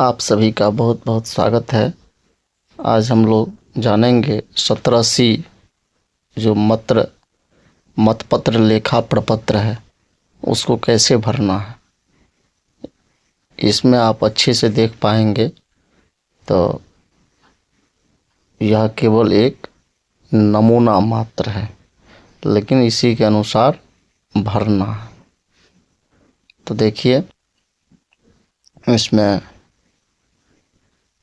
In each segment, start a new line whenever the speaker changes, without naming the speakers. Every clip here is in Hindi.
आप सभी का बहुत बहुत स्वागत है। आज हम लोग जानेंगे 17C जो मतपत्र लेखा प्रपत्र है उसको कैसे भरना है। इसमें आप अच्छे से देख पाएंगे तो यह केवल एक नमूना मात्र है, लेकिन इसी के अनुसार भरना है। तो देखिए, इसमें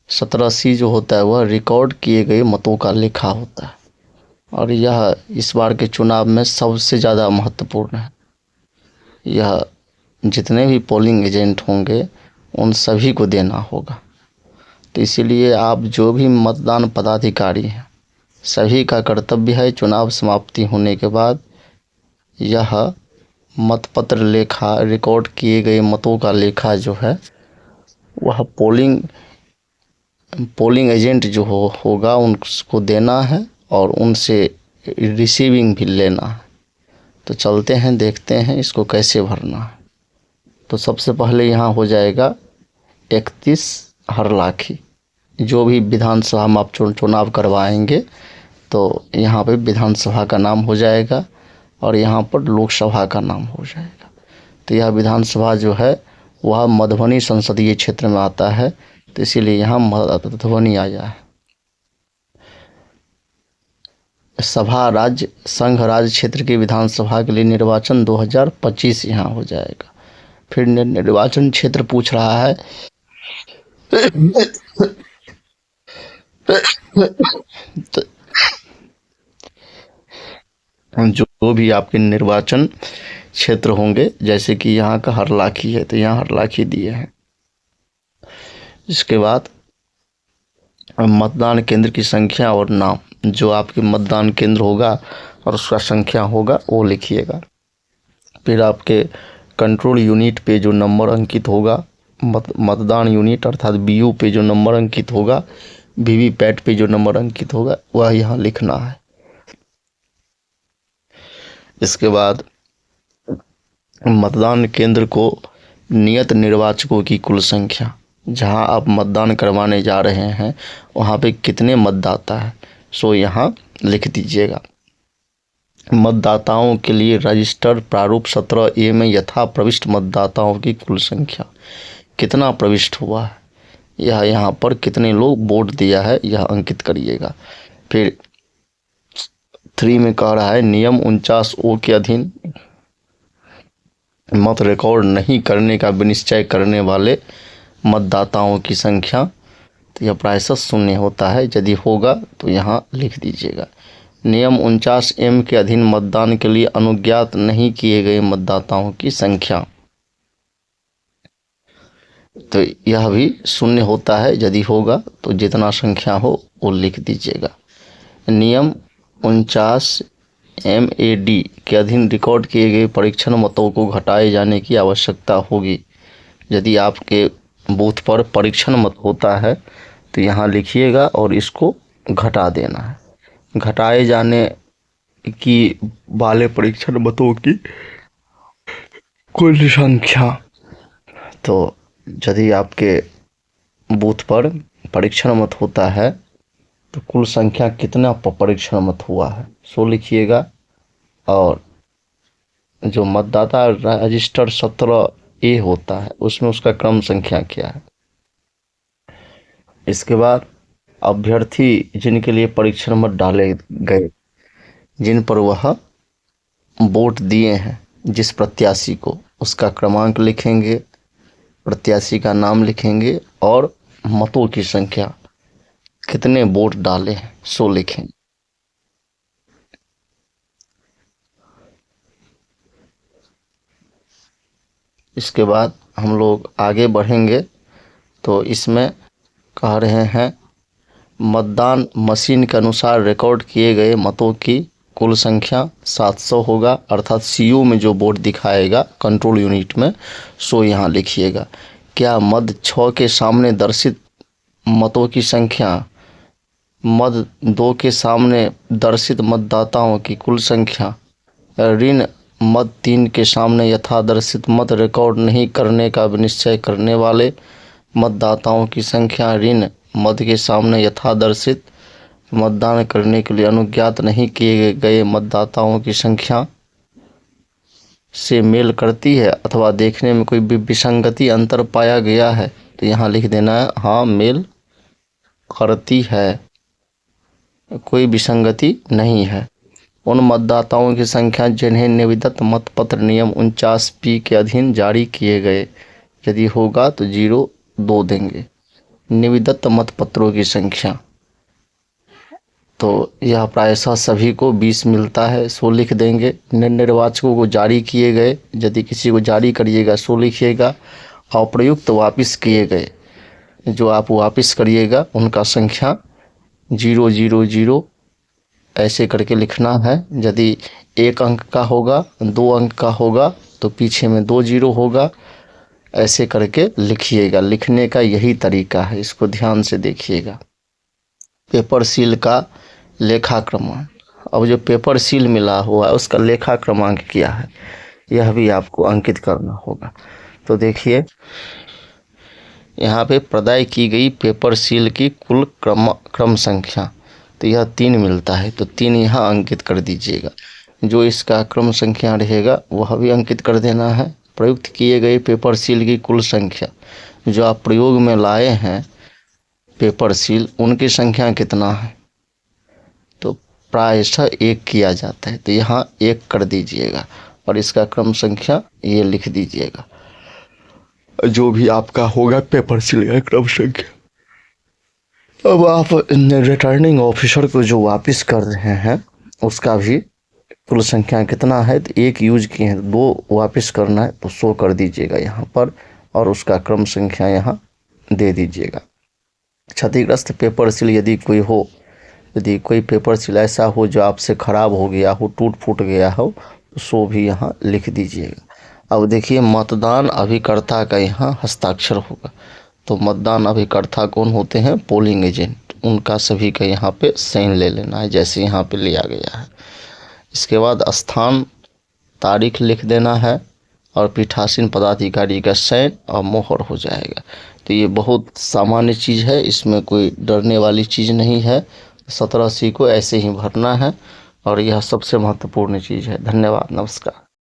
17C जो होता है वह रिकॉर्ड किए गए मतों का लेखा होता है और यह इस बार के चुनाव में सबसे ज़्यादा महत्वपूर्ण है। यह जितने भी पोलिंग एजेंट होंगे उन सभी को देना होगा। तो इसीलिए आप जो भी मतदान पदाधिकारी हैं सभी का कर्तव्य है चुनाव समाप्ति होने के बाद यह मतपत्र लेखा, रिकॉर्ड किए गए मतों का लेखा जो है वह पोलिंग एजेंट जो होगा उनको देना है और उनसे रिसीविंग भी लेना है। तो चलते हैं, देखते हैं इसको कैसे भरना है। तो सबसे पहले यहाँ हो जाएगा 31 हरलाखी। जो भी विधानसभा में आप चुनाव करवाएंगे तो यहाँ पे विधानसभा का नाम हो जाएगा और यहाँ पर लोकसभा का नाम हो जाएगा। तो यह विधानसभा जो है वह मधुबनी संसदीय क्षेत्र में आता है, तो इसीलिए यहाँ मधुबनी आया है। सभा राज्य संघ राज्य क्षेत्र की विधानसभा के लिए निर्वाचन 2025 यहाँ हो जाएगा। फिर निर्वाचन क्षेत्र पूछ रहा है जो भी आपके निर्वाचन क्षेत्र होंगे, जैसे कि यहाँ का हरलाखी है तो यहाँ हरलाखी दिए हैं। इसके बाद मतदान केंद्र की संख्या और नाम, जो आपके मतदान केंद्र होगा और उसका संख्या होगा वो लिखिएगा। फिर आपके कंट्रोल यूनिट पे जो नंबर अंकित होगा, मतदान यूनिट अर्थात बीयू पे जो नंबर अंकित होगा, वीवीपैट पे जो नंबर अंकित होगा वह यहाँ लिखना है। इसके बाद मतदान केंद्र को नियत निर्वाचकों की कुल संख्या, जहां आप मतदान करवाने जा रहे हैं वहां पे कितने मतदाता है सो यहाँ लिख दीजिएगा। मतदाताओं के लिए रजिस्टर प्रारूप 17A में यथा प्रविष्ट मतदाताओं की कुल संख्या, कितना प्रविष्ट हुआ है, यह यहाँ पर कितने लोग वोट दिया है यह अंकित करिएगा। फिर 3 में कह रहा है नियम 49O के अधीन मत रिकॉर्ड नहीं करने का विनिश्चय करने वाले मतदाताओं की संख्या, तो यह प्रायशः शून्य होता है, यदि होगा तो यहाँ लिख दीजिएगा। नियम 49M के अधीन मतदान के लिए अनुज्ञात नहीं किए गए मतदाताओं की संख्या, तो यह भी शून्य होता है, यदि होगा तो जितना संख्या हो वो लिख दीजिएगा। नियम 49MAD के अधीन रिकॉर्ड किए गए परीक्षण मतों को घटाए जाने की आवश्यकता होगी। यदि आपके बूथ पर परीक्षण मत होता है तो यहाँ लिखिएगा और इसको घटा देना है। घटाए जाने की वाले परीक्षण मतों की कुल संख्या, तो यदि आपके बूथ पर परीक्षण मत होता है तो कुल संख्या कितना परीक्षण मत हुआ है सो लिखिएगा। और जो मतदाता रजिस्टर 17A होता है उसमें उसका क्रम संख्या क्या है। इसके बाद अभ्यर्थी जिनके लिए परीक्षण मत डाले गए, जिन पर वह वोट दिए हैं जिस प्रत्याशी को, उसका क्रमांक लिखेंगे, प्रत्याशी का नाम लिखेंगे और मतों की संख्या, कितने वोट डाले हैं सो लिखेंगे। इसके बाद हम लोग आगे बढ़ेंगे तो इसमें कह रहे हैं मतदान मशीन के अनुसार रिकॉर्ड किए गए मतों की कुल संख्या 700 होगा, अर्थात सीयू में जो वोट दिखाएगा कंट्रोल यूनिट में सो यहाँ लिखिएगा। क्या मद 6 के सामने दर्शित मतों की संख्या, मद 2 के सामने दर्शित मतदाताओं की कुल संख्या, ऋण मद 3 के सामने यथादर्शित मत रिकॉर्ड नहीं करने का विनिश्चय करने वाले मतदाताओं की संख्या ऋण मद के सामने यथादर्शित मतदान करने के लिए अनुज्ञात नहीं किए गए मतदाताओं की संख्या से मेल करती है अथवा देखने में कोई विसंगति अंतर पाया गया है, तो यहाँ लिख देना है हाँ मेल करती है, कोई विसंगति नहीं है। उन मतदाताओं की संख्या जिन्हें निविदत मतपत्र नियम 49 के अधीन जारी किए गए, यदि होगा तो 0-2 देंगे। निविदत मतपत्रों की संख्या तो यह प्रायशः सभी को 20 मिलता है, 100 लिख देंगे। निर्वाचकों को जारी किए गए, यदि किसी को जारी करिएगा 100 लिखिएगा। अप्रयुक्त वापस किए गए, जो आप वापस करिएगा उनका संख्या 000 ऐसे करके लिखना है। यदि 1 अंक का होगा, 2 अंक का होगा तो पीछे में 2 0 होगा, ऐसे करके लिखिएगा। लिखने का यही तरीका है, इसको ध्यान से देखिएगा। पेपर सील का लेखा क्रमांक, अब जो पेपर सील मिला हुआ है उसका लेखा क्रमांक क्या है, यह भी आपको अंकित करना होगा। तो देखिए यहाँ पे प्रदाय की गई पेपर सील की कुल क्रम संख्या, तो यह 3 मिलता है, तो 3 यहाँ अंकित कर दीजिएगा। जो इसका क्रम संख्या रहेगा वह भी अंकित कर देना है। प्रयुक्त किए गए पेपर सील की कुल संख्या, जो आप प्रयोग में लाए हैं पेपर सील, उनकी संख्या कितना है, तो प्रायशः 1 किया जाता है, तो यहाँ 1 कर दीजिएगा और इसका क्रम संख्या ये लिख दीजिएगा, जो भी आपका होगा पेपर सील का क्रम संख्या। अब आप रिटर्निंग ऑफिसर को जो वापस कर रहे हैं उसका भी कुल संख्या कितना है, तो 1 यूज किए हैं, 2 वापस करना है, तो 100 कर दीजिएगा यहाँ पर और उसका क्रम संख्या यहाँ दे दीजिएगा। क्षतिग्रस्त पेपर सील यदि कोई हो, यदि कोई पेपर सील ऐसा हो जो आपसे ख़राब हो गया हो, टूट फूट गया हो, तो 100 भी यहाँ लिख दीजिएगा। अब देखिए मतदान अभिकर्ता का यहाँ हस्ताक्षर होगा, तो मतदान अभिकर्ता कौन होते हैं, पोलिंग एजेंट, उनका सभी का यहाँ पे साइन ले लेना है जैसे यहाँ पे लिया गया है। इसके बाद स्थान तारीख लिख देना है और पीठासीन पदाधिकारी का साइन और मोहर हो जाएगा। तो ये बहुत सामान्य चीज़ है, इसमें कोई डरने वाली चीज़ नहीं है। 17C को ऐसे ही भरना है और यह सबसे महत्वपूर्ण चीज़ है। धन्यवाद, नमस्कार।